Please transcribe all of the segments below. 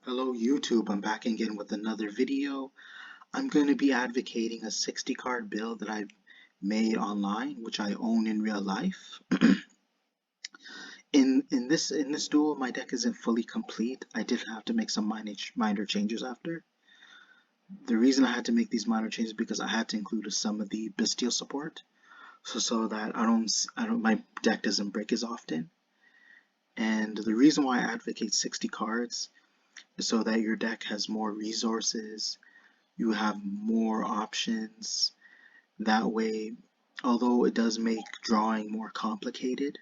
Hello YouTube, I'm back again with another video. I'm going to be advocating a 60 card build that I've made online, which I own in real life. In this duel, my deck isn't fully complete. I did have to make some minor changes after. The reason I had to make these minor changes is because I had to include some of the Bystial support, so that my deck doesn't break as often. And the reason why I advocate 60 cards is so that your deck has more resources. You have more options. That way, although it does make drawing more complicated,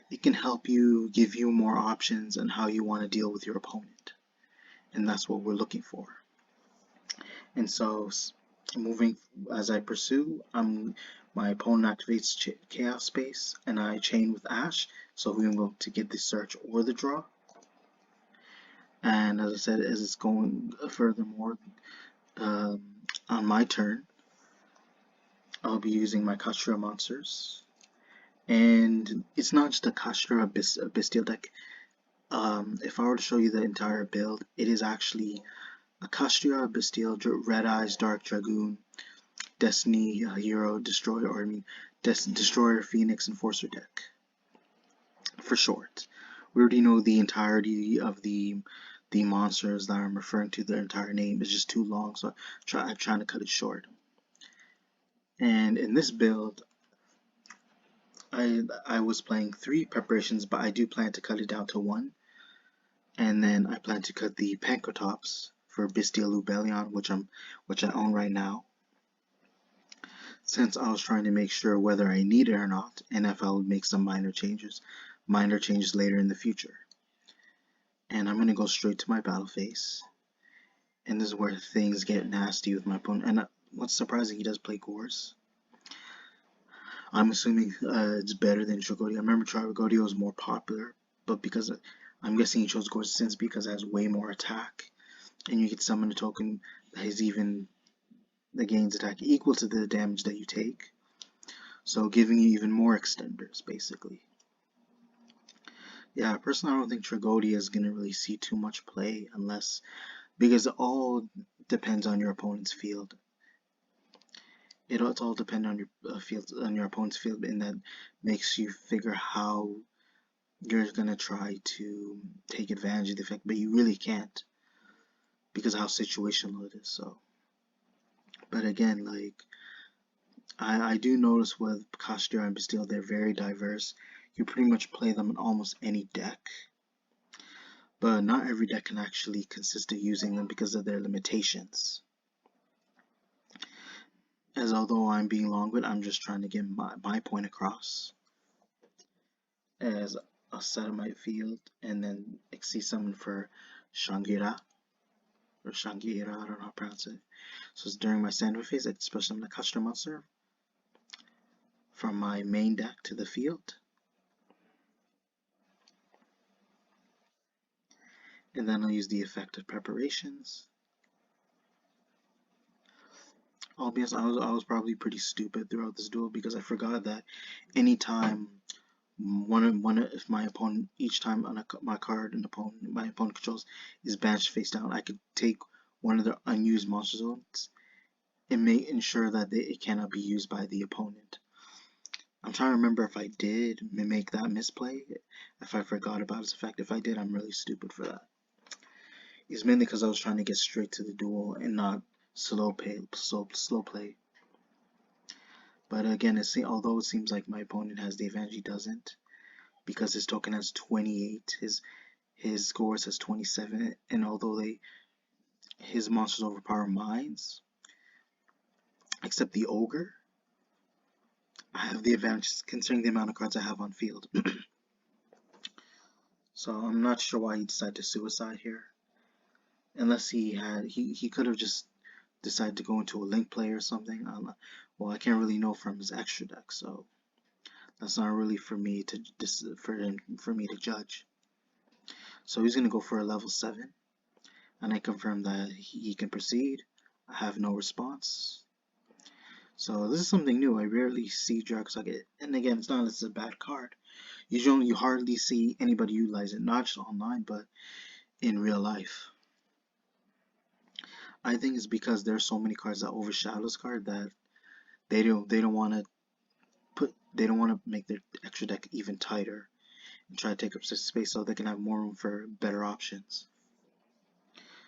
it can help you give you more options on how you want to deal with your opponent. And that's what we're looking for. And so, moving as I pursue, my opponent activates Chaos Space, and I chain with Ash, so we're going to get the search or the draw. And as I said, as it's going furthermore, on my turn, I'll be using my Kashtira monsters. And it's not just a Kashtira Bystial deck. If I were to show you the entire build, it is actually a Kashtira Bystial, Red Eyes, Dark Dragoon, Destiny Hero, Destroyer, or I mean, Destroyer, Phoenix, Enforcer deck. For short, we already know the entirety of the monsters that I'm referring to. Their entire name is just too long, so I'm trying to cut it short. And in this build, I was playing 3 preparations, but I do plan to cut it down to 1. And then I plan to cut the Pankratops for Bystial Lubellion, which I own right now. Since I was trying to make sure whether I need it or not, and if I would make some minor changes later in the future. And I'm gonna go straight to my battle phase. And this is where things get nasty with my opponent. And what's surprising, he does play Gores. I'm assuming it's better than Tragodia. I remember Tragodia was more popular, but because I'm guessing he chose Gores since because it has way more attack, and you can summon a token that is that gains attack equal to the damage that you take, so giving you even more extenders basically. Yeah, personally I don't think Tragodia is gonna really see too much play because it all depends on your opponent's field. It's all depend on your opponent's field, and that makes you figure how you're gonna try to take advantage of the effect, but you really can't because of how situational it is. So, but again, like I do notice with Kashtira and Bystial, they're very diverse. You pretty much play them in almost any deck, but not every deck can actually consist of using them because of their limitations. As although I'm being long-winded, I'm just trying to get my point across. As a set of my field, and then Xyz summon for Shangira, or Shangira, I don't know how to pronounce it. So it's during my standby phase, I special summon a Kashtira monster from my main deck to the field. And then I'll use the effect of preparations. I'll be honest, I was probably pretty stupid throughout this duel because I forgot that anytime if my opponent, each time on my card my opponent controls is banished face down, I could take one of the unused monster zones and ensure that it cannot be used by the opponent. I'm trying to remember if I did make that misplay, if I forgot about its effect. If I did, I'm really stupid for that. It's mainly because I was trying to get straight to the duel and not slow play. But again, although it seems like my opponent has the advantage, he doesn't, because his token has 28, his scores has 27, and although his monsters overpower mines, except the ogre, I have the advantage considering the amount of cards I have on field. So I'm not sure why he decided to suicide here, unless he could have just decided to go into a link play or something. Well, I can't really know from his extra deck, so that's not really for me to judge. So he's gonna go for a level 7, and I confirm that he can proceed. I have no response. So this is something new. I rarely see Dragsuck, and again, it's not that it's a bad card. You hardly see anybody utilize it, not just online, but in real life. I think it's because there's so many cards that overshadow this card that they don't want to make their extra deck even tighter and try to take up space so they can have more room for better options.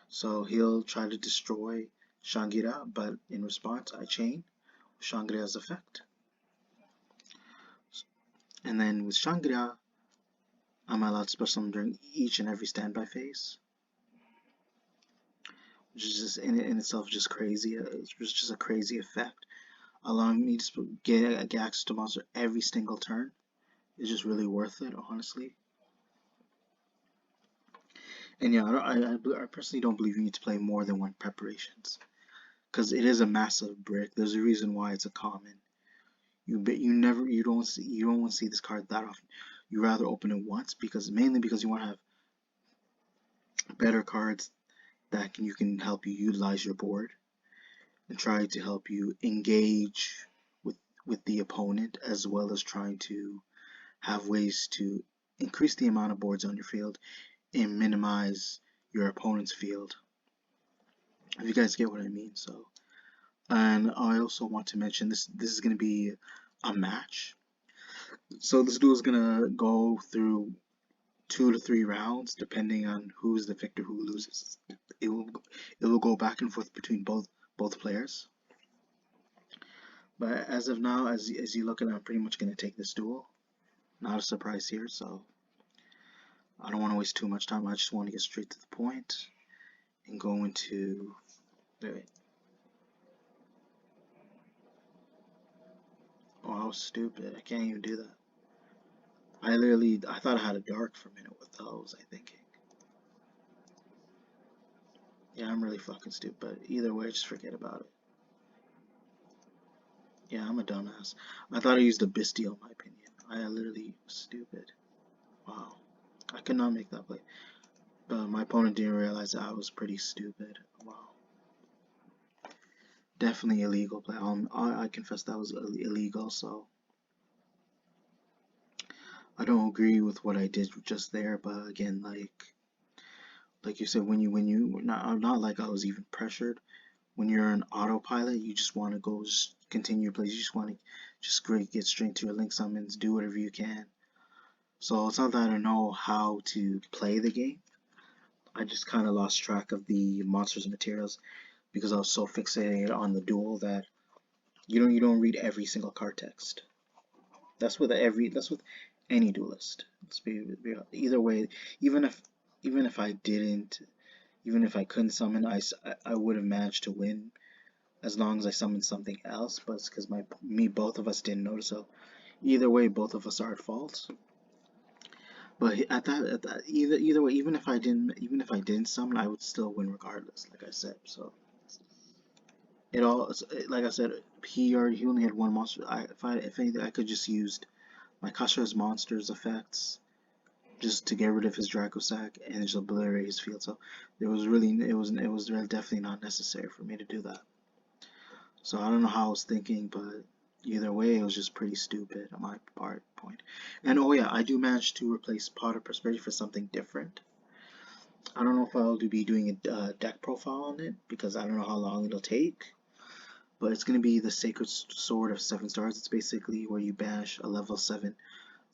So he'll try to destroy Shangira, but in response I chain Shangria's effect. And then with Shangria, I'm allowed to special summon during each and every standby phase, which is just in itself just crazy. It's just a crazy effect, allowing me to get access to monster every single turn. It's just really worth it, honestly. And yeah, I personally don't believe you need to play more than one preparations, because it is a massive brick. There's a reason why it's a common. You don't want to see this card that often. You rather open it once mainly because you want to have better cards that can help you utilize your board and try to help you engage with the opponent, as well as trying to have ways to increase the amount of boards on your field and minimize your opponent's field. If you guys get what I mean. So, and I also want to mention this is going to be a match. So this duel is going to go through 2 to 3 rounds depending on who's the victor, who loses. It will go back and forth between both players. But as of now, as you look at it, I'm pretty much going to take this duel. Not a surprise here, so I don't want to waste too much time. I just want to get straight to the point and go into... Wait. Oh, I was stupid. I can't even do that. I thought I had a dark for a minute. What the hell was I thinking? Yeah, I'm really fucking stupid, but either way, just forget about it. Yeah, I'm a dumbass. I thought I used a Bystial, in my opinion. I literally was stupid. Wow. I could not make that play. But my opponent didn't realize that I was pretty stupid. Wow. Definitely illegal play. I confess that was illegal, so I don't agree with what I did just there, but again, like you said, when you not like I was even pressured. When you're an autopilot, you just want to go just continue your plays. You just want to just get straight to your link summons, do whatever you can. So it's not that I don't know how to play the game. I just kind of lost track of the monsters and materials because I was so fixated on the duel that you don't read every single card text. That's with any duelist. Either way, even if I didn't, even if I couldn't summon, I would have managed to win as long as I summoned something else. But it's because both of us didn't notice. So either way, both of us are at fault. But either way, even if I didn't summon, I would still win regardless. Like I said, so like I said, he only had one monster. If anything, I could just used my Kashtira's monsters effects just to get rid of his Dracosack and just obliterate his field. So it was really definitely not necessary for me to do that. So I don't know how I was thinking, but either way, it was just pretty stupid on my point. And oh yeah, I do manage to replace Pot of Prosperity for something different. I don't know if I'll be doing a deck profile on it because I don't know how long it'll take. But it's going to be the Sacred Sword of 7 stars. It's basically where you banish a level 7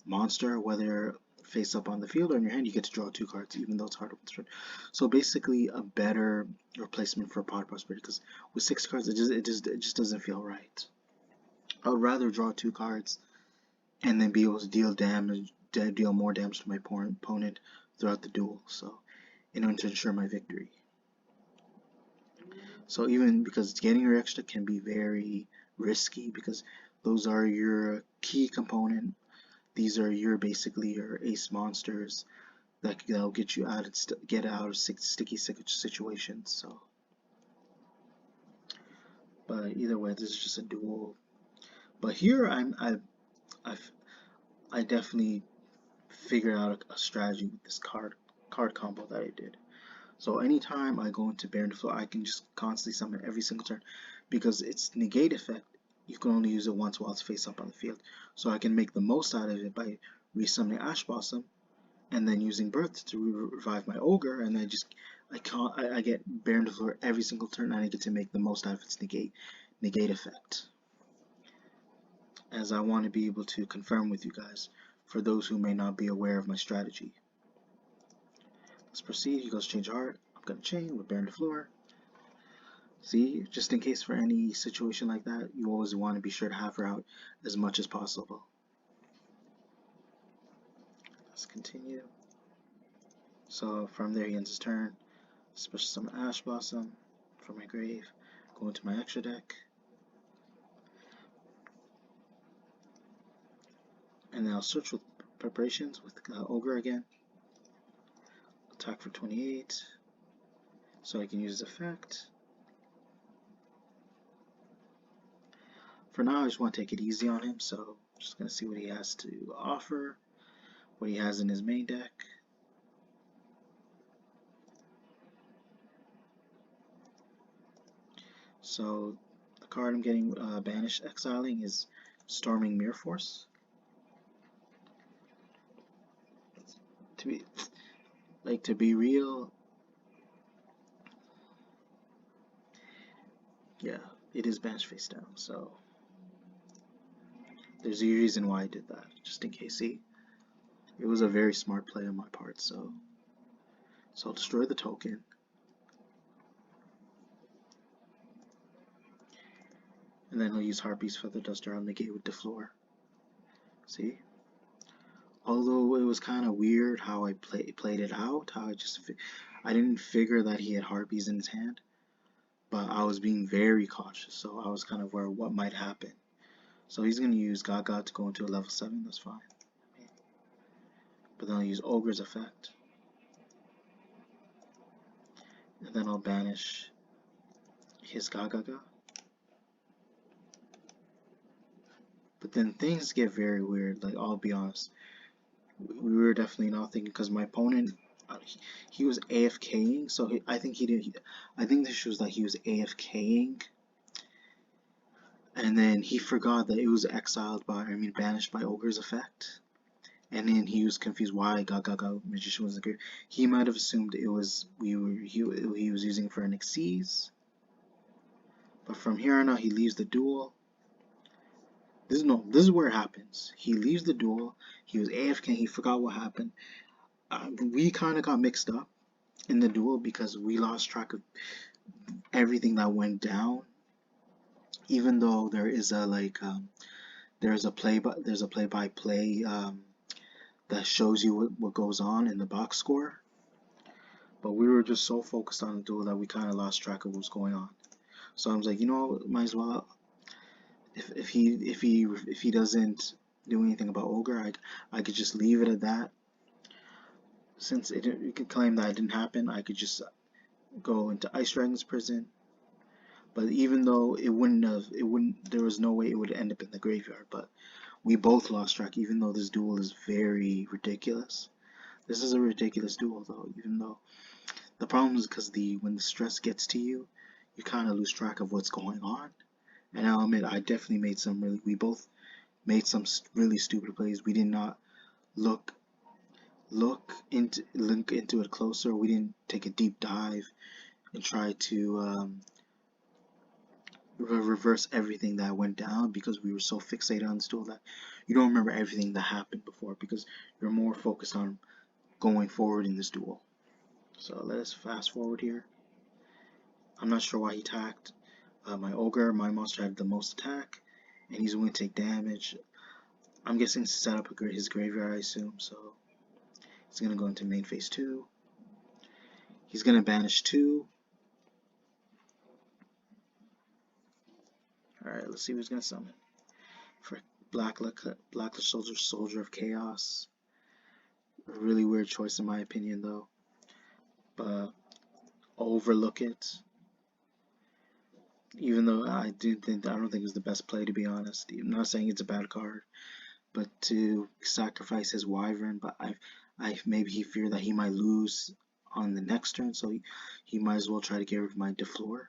monster, whether face up on the field or in your hand. You get to draw 2 cards, even though it's hard to win. So basically, a better replacement for Pot of Prosperity, because with 6 cards, it just doesn't feel right. I would rather draw 2 cards and then be able to deal more damage to my opponent throughout the duel. So in order to ensure my victory. So even because getting your extra can be very risky because those are your key component. These are basically your ace monsters that'll get you out of sticky situations. So, but either way, this is just a duel. But here I definitely figured out a strategy with this card combo that I did. So anytime I go into Baron Flow, I can just constantly summon every single turn because its negate effect, you can only use it once while it's face up on the field. So I can make the most out of it by resummoning Ash Blossom and then using Birth to revive my Ogre, and I get Baron de Fleur every single turn, and I get to make the most out of its negate effect. As I want to be able to confirm with you guys, for those who may not be aware of my strategy. Let's proceed. He goes change heart. I'm gonna chain with Baron de Fleur. See, just in case for any situation like that, you always want to be sure to have her out as much as possible. Let's continue. So from there he ends his turn. Special summon Ash Blossom from my grave. Go into my extra deck. And then I'll search with preparations with Ogre again. Attack for 28. So I can use his effect. For now I just want to take it easy on him, so I'm just going to see what he has to offer. What he has in his main deck. So the card I'm getting banished exiling is Storming Mirror Force. To be real, yeah, it is banished face down, so there's a reason why I did that, just in case. See, it was a very smart play on my part, so I'll destroy the token. And then I'll use Harpy's Feather Duster on negate with Deflore. See? Although it was kind of weird how I played it out, how I didn't figure that he had Harpies in his hand, but I was being very cautious, so I was kind of aware what might happen. So he's going to use Gaga to go into a level 7, that's fine. But then I'll use Ogre's effect. And then I'll banish his Gaga. But then things get very weird, like, I'll be honest. We were definitely not thinking, because my opponent, he was AFKing, so I think this shows that he was AFKing. And then he forgot that it was banished by Ogre's effect. And then he was confused why Gaga Magician was the He might have assumed it was he was using for an Xyz. But from here on out he leaves the duel. This is where it happens. He leaves the duel. He was AFK. He forgot what happened. We kind of got mixed up in the duel because we lost track of everything that went down. Even though there is a there's a play-by-play that shows you what goes on in the box score. But we were just so focused on the duel that we kind of lost track of what was going on. So I was like, you know, might as well. If he doesn't do anything about Ogre, I could just leave it at that. Since it could claim that it didn't happen, I could just go into Ice Dragon's prison. But even though there was no way it would end up in the graveyard. But we both lost track, even though this duel is very ridiculous. This is a ridiculous duel, though. Even though the problem is because when the stress gets to you, you kind of lose track of what's going on. And I'll admit, we both made some really stupid plays. We did not look into it closer. We didn't take a deep dive and try to reverse everything that went down because we were so fixated on this duel that you don't remember everything that happened before because you're more focused on going forward in this duel. So let us fast forward here. I'm not sure why he attacked. My Ogre, my monster had the most attack, and he's going to take damage. I'm guessing to set up his graveyard, I assume, so he's going to go into main phase 2. He's going to banish 2. Alright, let's see who's going to summon. For Blacklist Soldier of Chaos. A really weird choice in my opinion, though. But I'll overlook it. Even though I don't think it's the best play, to be honest. I'm not saying it's a bad card, but to sacrifice his Wyvern, but maybe he feared that he might lose on the next turn, so he might as well try to get rid of my Deflore.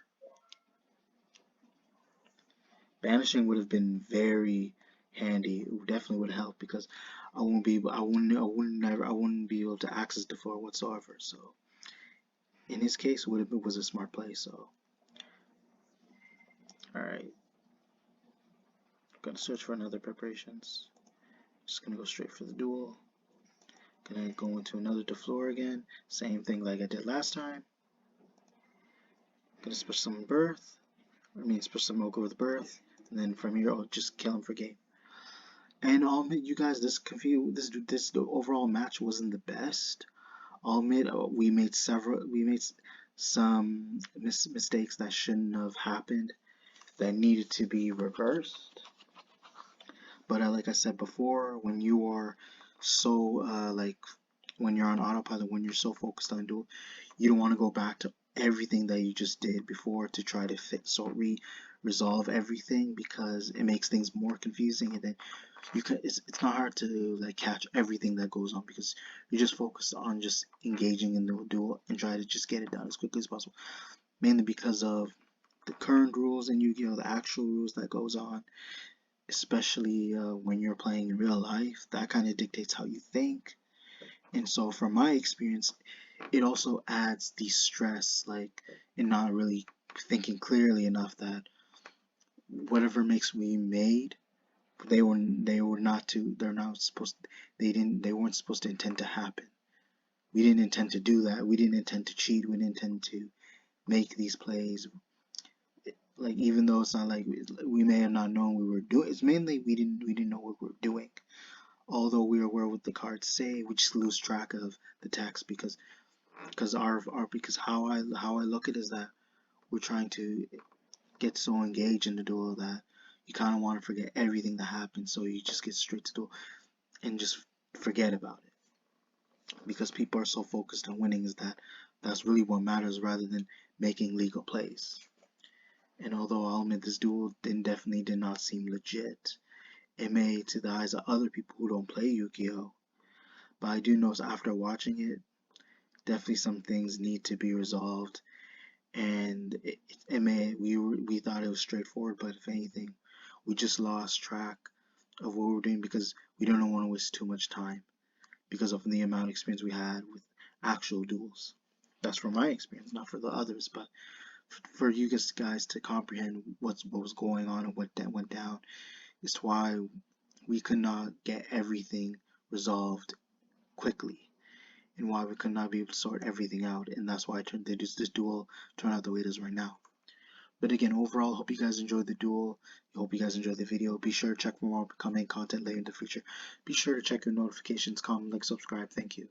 Banishing would have been very handy. It definitely would help because I wouldn't be able to access the floor whatsoever. So in his case, it was a smart play. So all right, gonna search for another preparations. Just gonna go straight for the duel. Gonna go into another to floor again. Same thing like I did last time. Gonna special summon birth. Special summon Ogre with birth. And then from here I'll just kill him for game. And I'll admit, you guys, this the overall match wasn't the best. I'll admit we made some mistakes that shouldn't have happened, that needed to be reversed. But like I said before, when you are so when you're on autopilot, when you're so focused on duel, you don't want to go back to everything that you just did before to try to resolve everything, because it makes things more confusing, and then it's not hard to like catch everything that goes on, because you're just focused on just engaging in the duel and try to just get it done as quickly as possible, mainly because of the current rules in Yu-Gi-Oh, the actual rules that goes on, especially when you're playing in real life. That kind of dictates how you think. And so from my experience, it also adds the stress, like in not really thinking clearly enough, that whatever mix we made, they weren't supposed to intend to happen. We didn't intend to do that. We didn't intend to cheat. We didn't intend to make these plays. Like, even though it's not like we may have not known we were doing, it's mainly we didn't know what we were doing. Although we are aware what the cards say, we just lose track of the text, because how I look at it is that we're trying to get so engaged in the duel that you kind of want to forget everything that happened, so you just get straight to duel and just forget about it, because people are so focused on winning, is that's really what matters, rather than making legal plays. And although I'll admit this duel definitely did not seem legit, it may to the eyes of other people who don't play Yu-Gi-Oh! But I do know after watching it, definitely some things need to be resolved. And we thought it was straightforward, but if anything, we just lost track of what we're doing, because we don't want to waste too much time because of the amount of experience we had with actual duels. That's from my experience, not for the others, but for you guys to comprehend what was going on and what went down. Is why we could not get everything resolved quickly, and why we could not be able to sort everything out, and that's why this duel turned out the way it is right now. But again, overall, hope you guys enjoyed the duel. I hope you guys enjoyed the video. Be sure to check for more upcoming content later in the future. Be sure to check your notifications, comment, like, subscribe. Thank you.